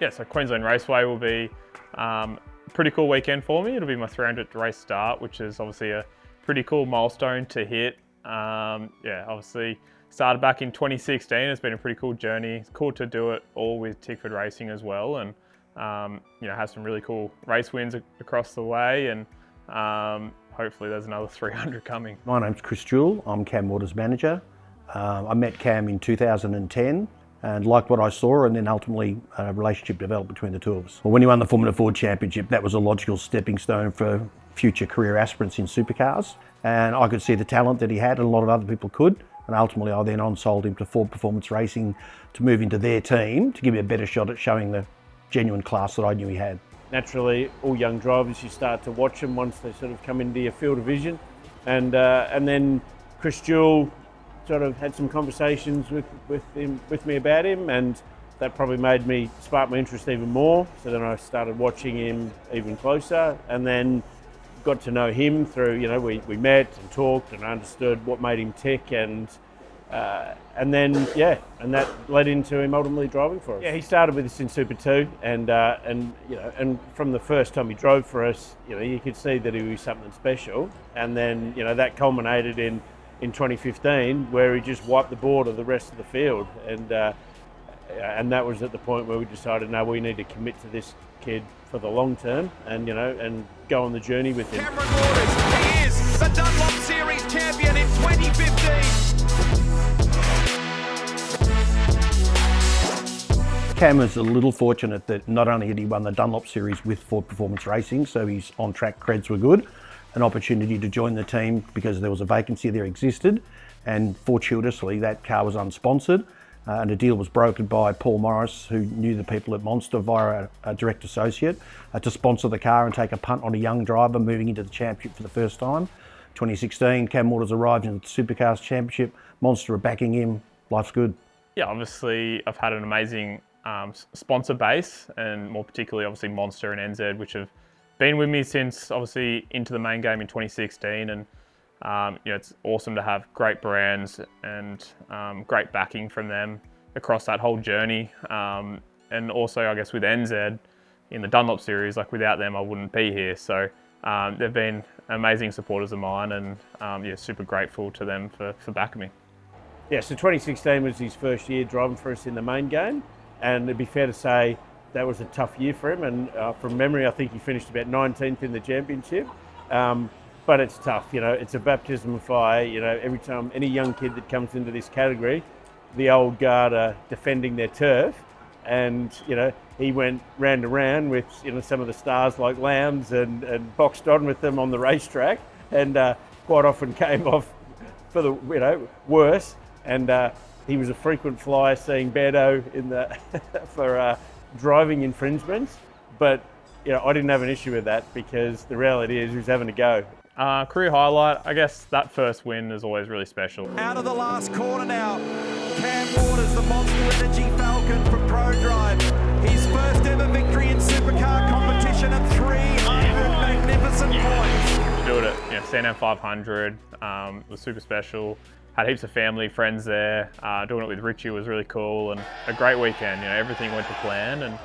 Yeah, so Queensland Raceway will be a pretty cool weekend for me. It'll be my 300th race start, which is obviously a pretty cool milestone to hit. Yeah, obviously started back in 2016. It's been a pretty cool journey. It's cool to do it all with Tickford Racing as well, and have some really cool race wins across the way, and hopefully there's another 300 coming. My name's Chris Jewell. I'm Cam Waters' manager. I met Cam in 2010 and liked what I saw, and then ultimately a relationship developed between the two of us. Well, when he won the Formula Ford Championship, that was a logical stepping stone for future career aspirants in supercars, and I could see the talent that he had, and a lot of other people could. And ultimately I then on-sold him to Ford Performance Racing to move into their team to give me a better shot at showing the genuine class that I knew he had. Naturally, all young drivers, you start to watch them once they sort of come into your field of vision. And then Chris Jewell sort of had some conversations with me about him, and that probably sparked my interest even more. So then I started watching him even closer, and then got to know him through, we met and talked and understood what made him tick, and that led into him ultimately driving for us. Yeah, he started with us in Super 2, and from the first time he drove for us, you could see that he was something special. And then, that culminated in 2015, where he just wiped the board of the rest of the field, and that was at the point where we decided, no, we need to commit to this kid for the long term, and go on the journey with him. Cameron Waters, he is the Dunlop Series champion in 2015. Cam is a little fortunate that not only had he won the Dunlop Series with Ford Performance Racing, so his on-track creds were good, an opportunity to join the team because there was a vacancy there existed, and fortuitously that car was unsponsored, and a deal was brokered by Paul Morris, who knew the people at Monster via a direct associate, to sponsor the car and take a punt on a young driver moving into the championship for the first time. 2016, Cam Waters arrived in the Supercars Championship. Monster are backing him. Life's good. Yeah, obviously I've had an amazing sponsor base, and more particularly obviously Monster and NZ, which have been with me since obviously into the main game in 2016, and it's awesome to have great brands and great backing from them across that whole journey. And also, I guess, with NZ in the Dunlop Series, without them, I wouldn't be here. So they've been amazing supporters of mine, and super grateful to them for backing me. Yeah, so 2016 was his first year driving for us in the main game, and it'd be fair to say that was a tough year for him. And from memory, I think he finished about 19th in the championship. But it's tough, it's a baptism of fire. Every time any young kid that comes into this category, the old guard are defending their turf. And, he went round and round with, some of the stars like Lambs and boxed on with them on the racetrack, and quite often came off for the, worse. And he was a frequent flyer seeing Beto for driving infringements. But, I didn't have an issue with that, because the reality is he was having a go. Career highlight, I guess that first win is always really special. Out of the last corner now, Cam Waters, the Monster Energy Falcon from ProDrive. His first ever victory in supercar competition at 300 magnificent points. To do it at CNM 500 was super special. Had heaps of family, friends there. Doing it with Richie was really cool, and a great weekend. Everything went to plan, and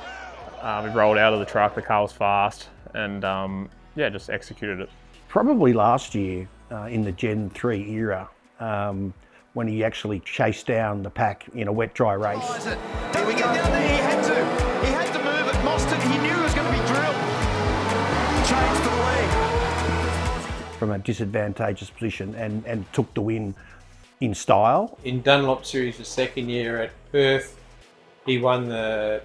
we rolled out of the truck. The car was fast, and just executed it. Probably last year in the Gen 3 era, when he actually chased down the pack in a wet-dry race. Here we go. He had to move it. Mostert, he knew it was going to be drilled. Changed to the lead. From a disadvantageous position, and took the win in style. In Dunlop Series, the second year at Perth, he won the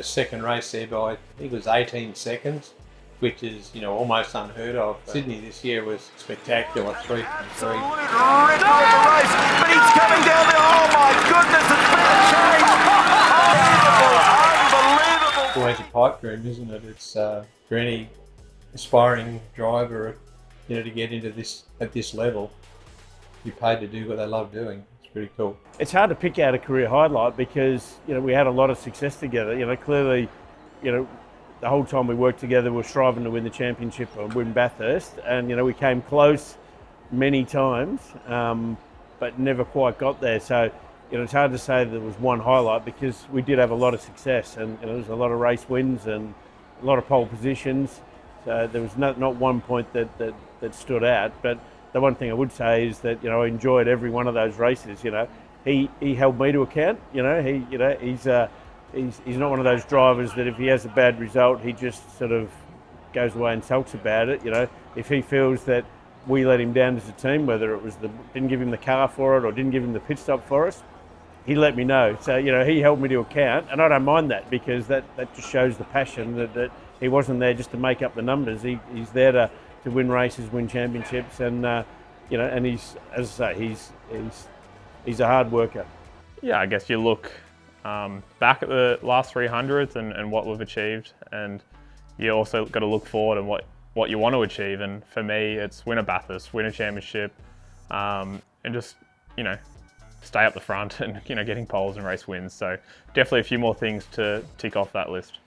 second race there by, I think it was 18 seconds. Which is, almost unheard of. Sydney this year was spectacular, 3 from 3. Rip of the race, but he's coming down there. Oh my goodness, it's been a change. Unbelievable. It's always a pipe dream, isn't it? It's for any aspiring driver, to get into this at this level, you're paid to do what they love doing. It's pretty cool. It's hard to pick out a career highlight because, we had a lot of success together. Clearly, the whole time we worked together, we were striving to win the championship or win Bathurst, and we came close many times, but never quite got there. So, it's hard to say that there was one highlight because we did have a lot of success, and there was a lot of race wins and a lot of pole positions. So there was not one point that stood out. But the one thing I would say is that I enjoyed every one of those races. He held me to account. He's not one of those drivers that if he has a bad result, he just sort of goes away and sulks about it. If he feels that we let him down as a team, whether it was didn't give him the car for it or didn't give him the pit stop for us, he let me know. So he held me to account, and I don't mind that because that just shows the passion that he wasn't there just to make up the numbers. He's there to win races, win championships, and and he's, as I say, he's a hard worker. Yeah, I guess you look back at the last 300s and what we've achieved, and you also got to look forward and what you want to achieve. And for me, it's win a Bathurst, win a championship, and just stay up the front and getting poles and race wins. So definitely a few more things to tick off that list.